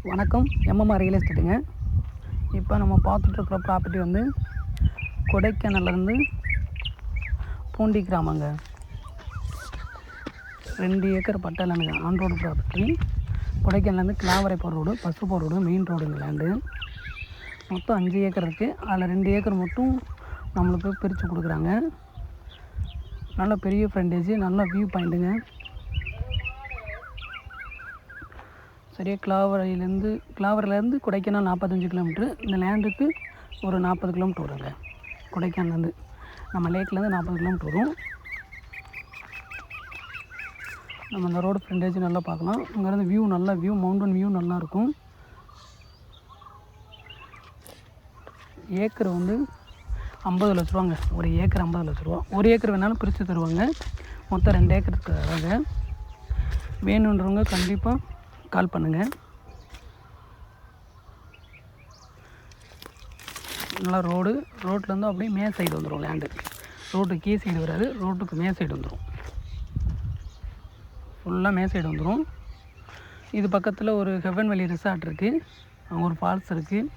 வணக்கம், MMR real எஸ்டேட்டுங்க. இப்போ நம்ம பார்த்துட்ருக்குற ப்ராப்பர்ட்டி வந்து கொடைக்கானல்லேருந்து பூண்டி கிராமங்க. 2 ஏக்கர் பட்டா லேண்டுங்க. On road property. கொடைக்கானல்லேருந்து கிளாவரை போகிற ரோடு, பஸ்ஸு போகிற ரோடு, மெயின் ரோடுங்க லேண்டு. மொத்தம் 5 ஏக்கர் இருக்குது. அதில் 2 ஏக்கர் மட்டும் நம்மளுக்கு பிரித்து கொடுக்குறாங்க. நல்ல பெரிய ஃப்ரண்டேஜ், நல்ல வியூ பாயிண்ட்டுங்க. சரியா கிளாவரையிலேருந்து கொடைக்கானல் 45 கிலோமீட்ரு. இந்த லேண்டுக்கு ஒரு 40 கிலோமீட்ரு வருங்க. கொடைக்கானல்லேருந்து நம்ம லேக்லேருந்து 40 கிலோமீட்ரு வரும். நம்ம இந்த ரோடு ஃப்ரண்டேஜ் நல்லா பார்க்கலாம். இங்கேருந்து வியூ நல்லா மவுண்டன் வியூ நல்லாயிருக்கும். ஏக்கர் வந்து 50 லட்ச ரூபாங்க. ஒரு ஏக்கர் 50 லட்ச ரூபா. ஒரு ஏக்கர் வேணாலும் பிரித்து தருவாங்க. மொத்தம் 2 ஏக்கர் தராங்க. வேணுன்றவங்க கண்டிப்பாக கால் பண்ணுங்கள். நல்லா ரோட்லேருந்து அப்படியே மே சைடு வந்துடும் லேண்டு. ரோட்டுக்கு கீழ் சைடு வராது, ரோட்டுக்கு மே சைடு வந்துடும். ஃபுல்லாக மே சைடு வந்துடும். இது பக்கத்தில் ஒரு ஹெவன் வேலி ரிசார்ட் இருக்குது. அங்கே ஒரு ஃபால்ஸ் இருக்குது.